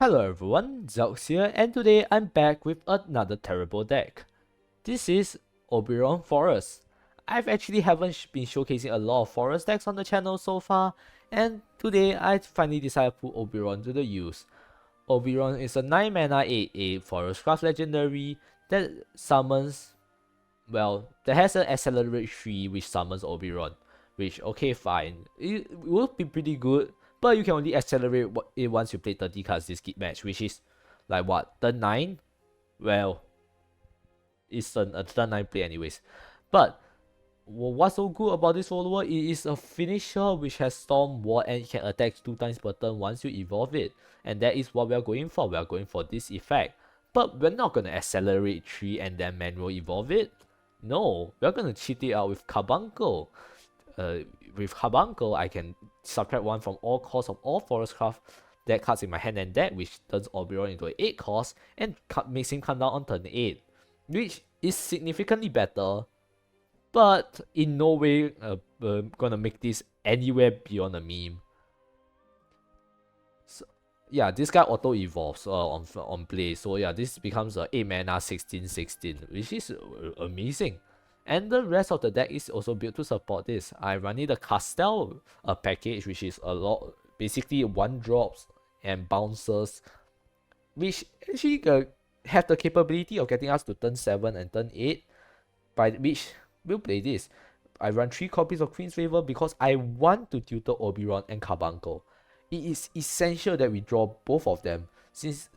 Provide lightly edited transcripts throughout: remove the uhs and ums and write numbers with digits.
Hello everyone, Zelx here, and today I'm back with another terrible deck. This is Oberon Forest. I've actually haven't been showcasing a lot of Forest decks on the channel so far, and today I finally decided to put Oberon to the use. Oberon is a 9 mana 8/8 Forest Craft legendary that summons, that has an Accelerate 3 which summons Oberon. Which, okay, fine. It will be pretty good, but you can only accelerate it once you play 30 cards this match, which is like what, turn 9? Well, it's a turn 9 play anyways. But what's so good about this follower? It is a finisher which has Storm, Ward, and it can attack 2 times per turn once you evolve it. And that is what we are going for. We are going for this effect. But we're not going to accelerate 3 and then manual evolve it. No, we're going to cheat it out with Carbuncle. With Carbuncle, I can subtract 1 from all costs of all Forest Craft deck cards in my hand and deck, which turns Oberon into an 8 cost and makes him come down on turn 8, which is significantly better, but in no way gonna make this anywhere beyond a meme. So, yeah, this guy auto evolves on play, so yeah, this becomes a 8 mana 16/16, which is amazing. And the rest of the deck is also built to support this. I running the Castel package, which is a lot, basically 1-drops and bouncers, which actually have the capability of getting us to turn 7 and turn 8, by which we'll play this. I run 3 copies of Queen's Favor because I want to tutor Oberon and Carbuncle. It is essential that we draw both of them, since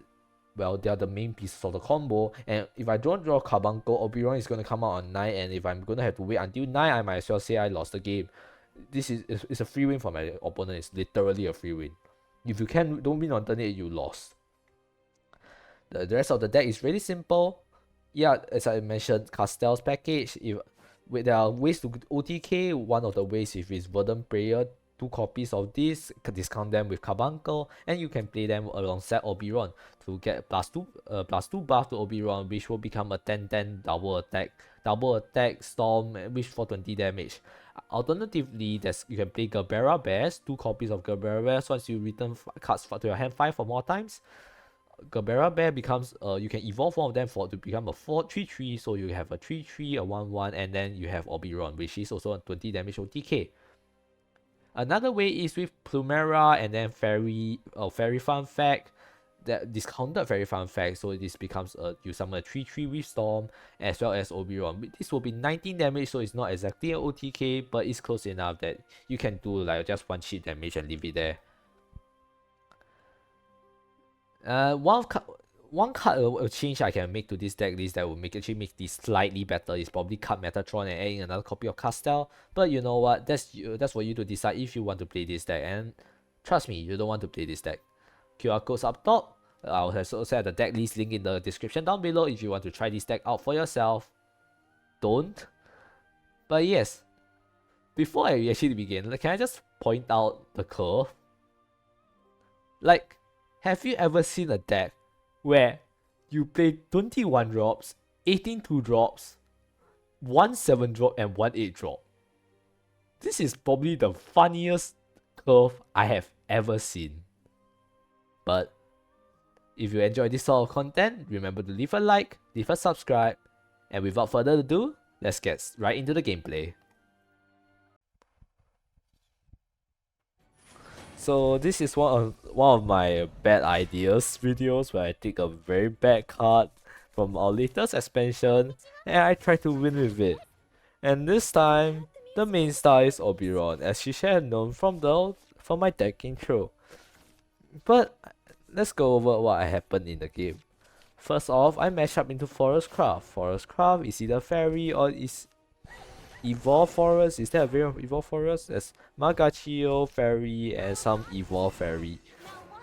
they are the main pieces of the combo, and if I don't draw Carbuncle, Oberon is going to come out on 9, and if I'm going to have to wait until 9, I might as well say I lost the game. This is a free win for my opponent. It's literally a free win. If you don't win on turn 8, you lost. The rest of the deck is really simple. Yeah, as I mentioned, Castel's package, there are ways to OTK. One of the ways is Verdant Prayer, 2 copies of this, discount them with Carbuncle, and you can play them alongside Oberon to get +2 buff to Oberon, which will become a 10/10 double attack storm, which for 20 damage. Alternatively, you can play Gerbera Bears, 2 copies of Gerbera Bears. Once you return cards to your hand 5 or more times, Gerbera Bear becomes you can evolve one of them to become a 4/3/3, so you have a 3/3, a 1/1, and then you have Oberon, which is also a 20 damage OTK. Another way is with Plumera and then Fairy Fun Fact, that discounted Fairy Fun Fact, so this becomes you summon a 3/3 with Storm as well as Oberon. This will be 19 damage, so it's not exactly an OTK, but it's close enough that you can do like just 1 cheat damage and leave it there. One card a change I can make to this deck list that will actually make this slightly better is probably cut Metatron and adding another copy of Castel. But you know what? That's for you to decide if you want to play this deck. And trust me, you don't want to play this deck. QR codes up top. I'll also have the deck list link in the description down below if you want to try this deck out for yourself. Don't. But yes, before I actually begin, can I just point out the curve? Like, have you ever seen a deck where you play 21 drops, 18 2-drops, 1 7-drop, and 1 8-drop? This is probably the funniest curve I have ever seen. But if you enjoy this sort of content, remember to leave a like, leave a subscribe, and without further ado, let's get right into the gameplay. So this is one of my bad ideas videos where I take a very bad card from our latest expansion and I try to win with it. And this time, the main star is Oberon, as you should have known from my deck intro. But let's go over what happened in the game. First off, I match up into Forest Craft. Forest Craft is either Fairy or is Evolve Forest. Is there a variant of Evolve Forest? There's Magachio Fairy and some Evolve Fairy.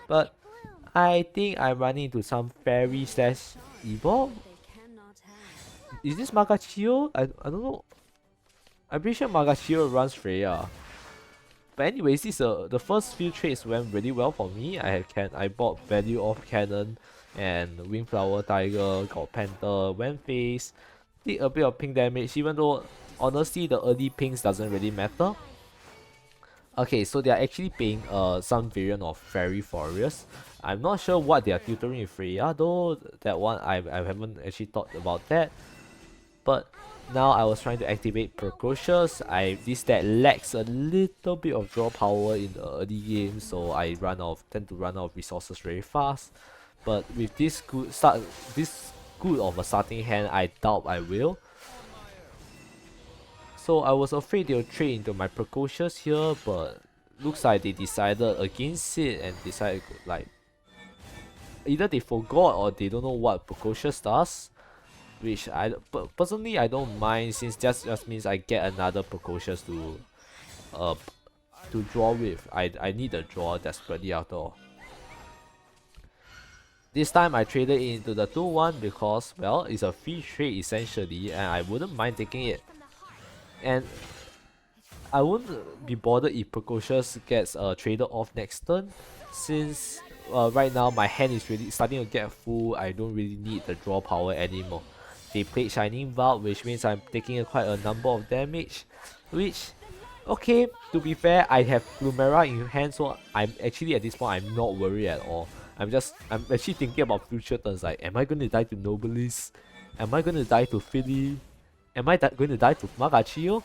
But I think I'm running into some Fairy / Evolve. Is this Magachio? I don't know. I'm pretty sure Magachio runs Freya. But anyways, the first few trades went really well for me. I bought Value of Cannon and Wingflower Tiger, got Panther, went face, did a bit of ping damage, even though honestly the early pings doesn't really matter. Okay, so they are actually playing some variant of Fairy Forest. I'm not sure what they are tutoring with Freya though. That one I haven't actually thought about that. But now I was trying to activate Precocious. This deck lacks a little bit of draw power in the early game, so I tend to run out of resources very fast. But with this good of a starting hand, I doubt I will. So I was afraid they'll trade into my Precocious here, but looks like they decided against it and decided like either they forgot or they don't know what Precocious does. Which personally I don't mind, since that just means I get another Precocious uh to draw with. I need a draw desperately after all. This time I traded it into the 2-1 because, well, it's a free trade essentially and I wouldn't mind taking it. And I wouldn't be bothered if Precocious gets traded off next turn, since right now my hand is really starting to get full. I don't really need the draw power anymore. They played Shining Vault, which means I'm taking quite a number of damage, which, okay, to be fair, I have Plumera in hand, so I'm actually at this point I'm not worried at all. I'm actually thinking about future turns, like, am I going to die to Nobilis? Am I going to die to Philly? Am I going to die to Magachio?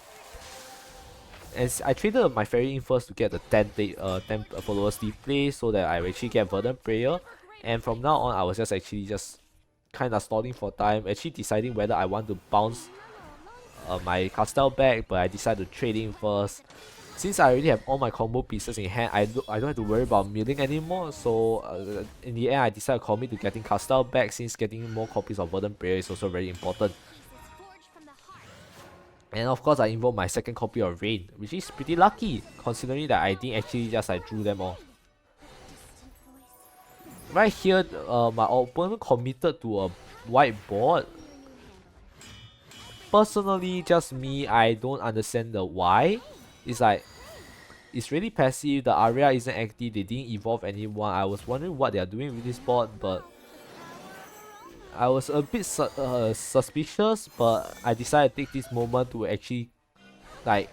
And I traded my Fairy in first to get the 10 followers display so that I actually get Verdant Prayer. And from now on, I was actually kind of stalling for time, actually deciding whether I want to bounce my Castel back, but I decided to trade in first. Since I already have all my combo pieces in hand, I don't have to worry about milling anymore, so in the end I decided to commit to getting Castel back, since getting more copies of Verdant Prayer is also very important. And of course I invoked my second copy of Rain, which is pretty lucky, considering that I didn't actually just drew them all. Right here, my opponent committed to a white board. Personally, just me, I don't understand the why. It's like, it's really passive, the Aria isn't active, they didn't evolve anyone. I was wondering what they are doing with this board, but I was a bit suspicious, but I decided to take this moment to actually like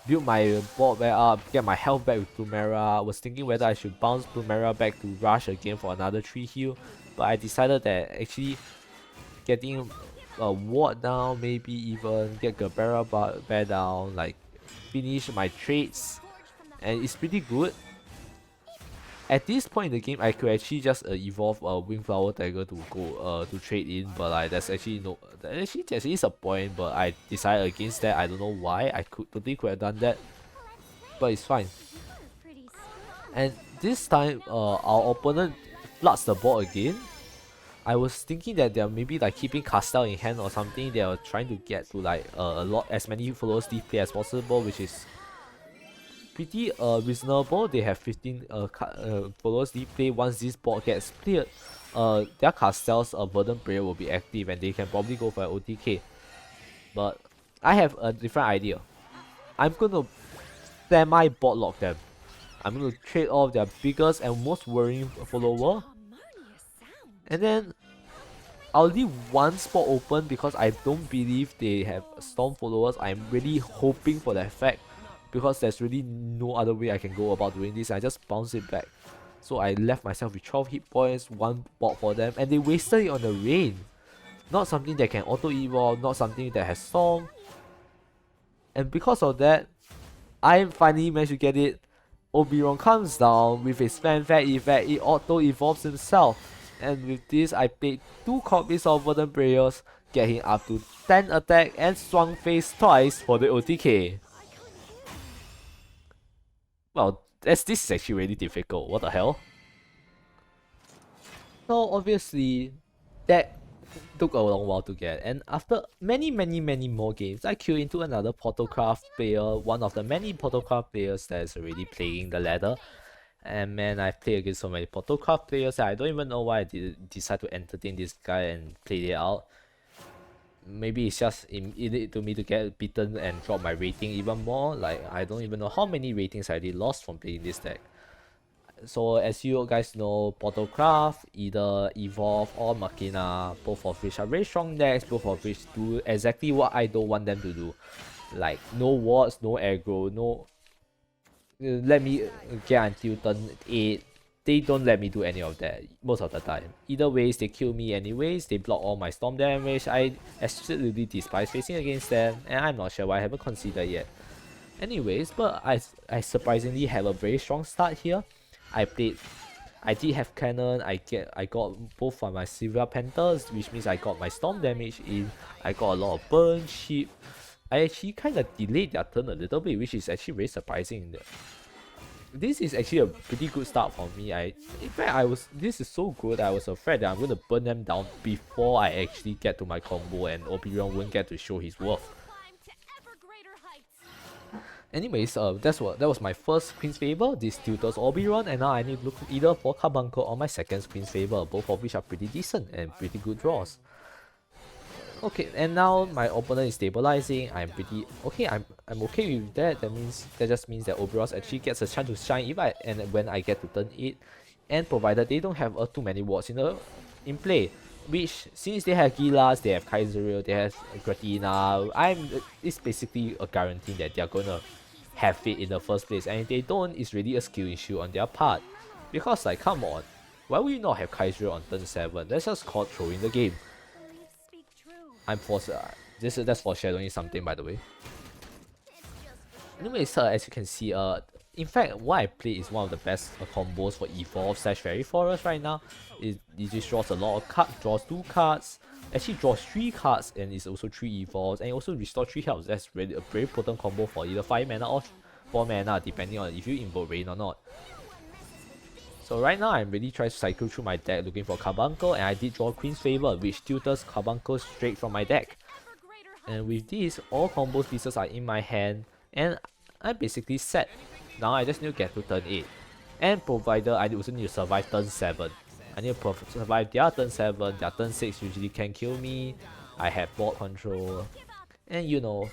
build my board back up, get my health back with Plumera. I was thinking whether I should bounce Plumera back to rush again for another 3 heal, but I decided that actually getting a ward down, maybe even get Gabera bear down, like finish my trades, and it's pretty good. At this point in the game, I could actually just evolve a Wingflower Dagger to go to trade in, but like there's actually there is a point, but I decided against that. I don't know why. I totally could have done that, but it's fine. And this time, our opponent floods the board again. I was thinking that they're maybe like keeping Castel in hand or something. They are trying to get to like as many followers display as possible, which is pretty reasonable. They have 15 followers display. Once this board gets cleared, their Castel's Verdant Prayer will be active and they can probably go for an OTK. But I have a different idea. I'm gonna semi-bot lock them. I'm gonna trade off their biggest and most worrying follower, and then I'll leave one spot open because I don't believe they have Storm followers. I'm really hoping for that fact, because there's really no other way I can go about doing this. I just bounce it back. So I left myself with 12 hit points, 1 bot for them, and they wasted it on the Rain. Not something that can auto-evolve, not something that has Storm. And because of that, I finally managed to get it. Oberon comes down with his fanfare effect, it auto-evolves himself. And with this, I played 2 copies of Verdant Prayers, get him up to 10 attack and swung face twice for the OTK. Well, this is actually really difficult, what the hell? So obviously, that took a long while to get, and after many more games, I queued into another Portalcraft player, one of the many Portalcraft players that is already playing the ladder. And man, I've played against so many Portalcraft players that I don't even know why I decide to entertain this guy and play it out. Maybe it's just in it to me to get beaten and drop my rating even more. Like, I don't even know how many ratings I already lost from playing this deck. So as you guys know, Portalcraft, either Evolve or Machina, both of which are very strong decks, both of which do exactly what I don't want them to do. Like, no wards, no aggro, let me get until turn 8. They don't let me do any of that most of the time. Either ways, they kill me anyways, they block all my storm damage. I absolutely despise facing against them, and I'm not sure why I haven't considered yet. Anyways, but I surprisingly have a very strong start here. I did have cannon, I got both of my Silver Panthers, which means I got my storm damage in, I got a lot of burn, ship. I actually kind of delayed their turn a little bit, which is actually very surprising. This is actually a pretty good start for me. In fact, this is so good, I was afraid that I'm going to burn them down before I actually get to my combo and Oberon won't get to show his worth. Anyways, that was my first Queen's Favor. This tutors Oberon, and now I need to look either for Carbuncle or my second Queen's Favor, both of which are pretty decent and pretty good draws. Okay, and now my opponent is stabilizing. I'm pretty okay. I'm okay with that. That just means that Oberon actually gets a chance to shine when I get to turn 8, and provided they don't have too many wards in play. Which, since they have Gilas, they have Kaiseril, they have Gratina, it's basically a guarantee that they're gonna have it in the first place, and if they don't, it's really a skill issue on their part. Because like, come on, why would you not have Kaiseril on turn 7? That's just called throwing the game. That's foreshadowing something, by the way. Anyways, as you can see, in fact, what I play is one of the best combos for Evolve / Fairy Forest right now. It just draws a lot of cards, draws 2 cards, actually draws 3 cards, and it's also 3 Evolves, and also restore 3 health. That's really a very potent combo for either 5 mana or 4 mana, depending on if you invoke Rain or not. So right now, I'm really trying to cycle through my deck looking for Carbuncle, and I did draw Queen's Favor, which tutors Carbuncle straight from my deck. And with this, all combo pieces are in my hand, and I'm basically set. Now I just need to get to turn 8. And provided I also need to survive turn 7. I need to survive their turn 7, their turn 6 usually can kill me. I have board control. And you know,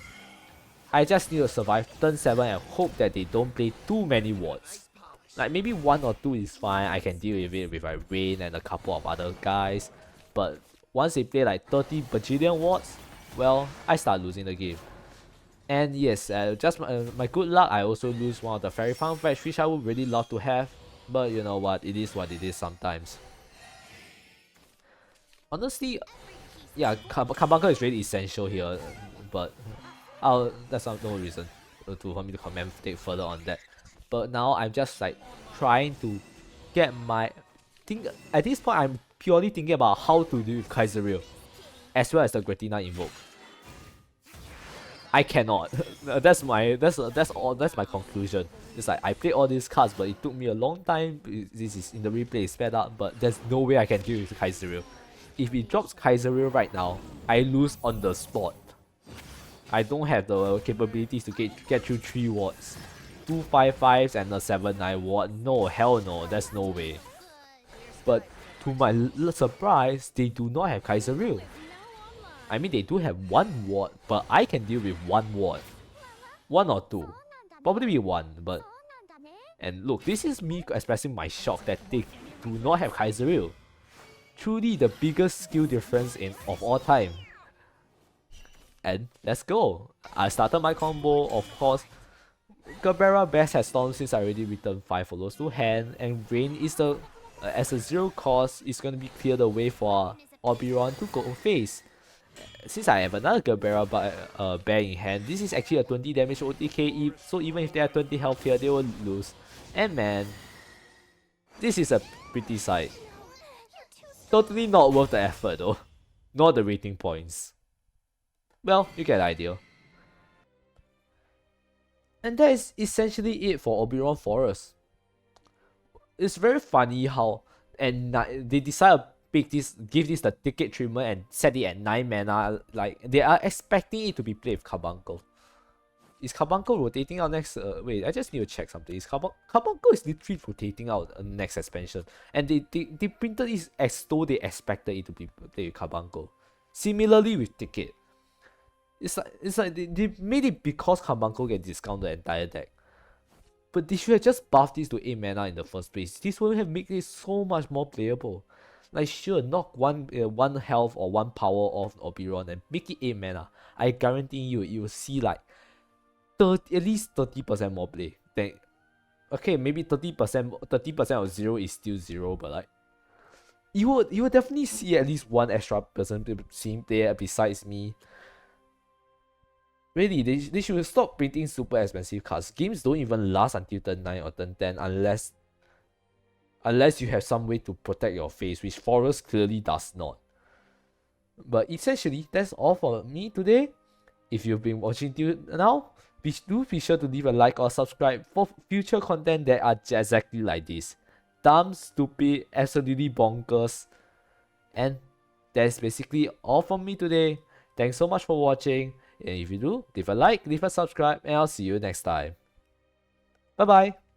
I just need to survive turn 7 and hope that they don't play too many wards. Like maybe 1 or 2 is fine, I can deal with it with my Rain and a couple of other guys. But once they play like 30 bajillion wards, well, I start losing the game. And yes, just my good luck, I also lose one of the Fairy Farm Fetch, which I would really love to have. But you know what it is sometimes. Honestly, yeah, Carbuncle is really essential here, but that's no reason for me to commentate further on that. But now I'm just like trying to get at this point I'm purely thinking about how to deal with Kaiseril, as well as the Gratina invoke. I cannot. that's my conclusion. It's like I played all these cards, but it took me a long time. This is in the replay, it's sped up, but there's no way I can deal with Kaiseril. If it drops Kaiseril right now, I lose on the spot. I don't have the capabilities to get through 3 wards. 2 5/5s and a 7/9 ward. No, hell no, there's no way. But to my surprise, they do not have Kaiseril. I mean, they do have 1 ward, but I can deal with 1 ward. 1 or 2. Probably 1, but... And look, this is me expressing my shock that they do not have Kaiseril. Truly the biggest skill difference of all time. And let's go. I started my combo, of course. Gerbera Best has Storm since I already returned 5 follows to hand, and Rain is as a 0 cost, is going to be clear the way for Oberon to go face. Since I have another Gerbera bear in hand, this is actually a 20 damage OTK, so even if they have 20 health here, they will lose. And man, this is a pretty sight. Totally not worth the effort though. Not the rating points. Well, you get the idea. And that is essentially it for Oberon Forest. It's very funny how they decide to give this the ticket treatment and set it at 9 mana. Like, they are expecting it to be played with Carbuncle. Is Carbuncle rotating out next? Wait, I just need to check something. Carbuncle is literally rotating out next expansion, and they printed this as though they expected it to be played with Carbuncle. Similarly with ticket, it's like they made it because Carbuncle can discount the entire deck. But they should have just buffed this to 8 mana in the first place. This would have made it so much more playable. Like, sure, knock one health or 1 power off Oberon and make it 8 mana. I guarantee you will see like at least 30% more play okay, maybe 30% of 0 is still 0, but like you will definitely see at least one extra person seeing player besides me. Really, they should stop printing super expensive cards. Games don't even last until turn 9 or turn 10 unless you have some way to protect your face, which Forest clearly does not. But essentially, that's all for me today. If you've been watching till now, be sure to leave a like or subscribe for future content that are exactly like this. Dumb, stupid, absolutely bonkers. And that's basically all from me today. Thanks so much for watching. And if you do, leave a like, leave a subscribe, and I'll see you next time. Bye bye.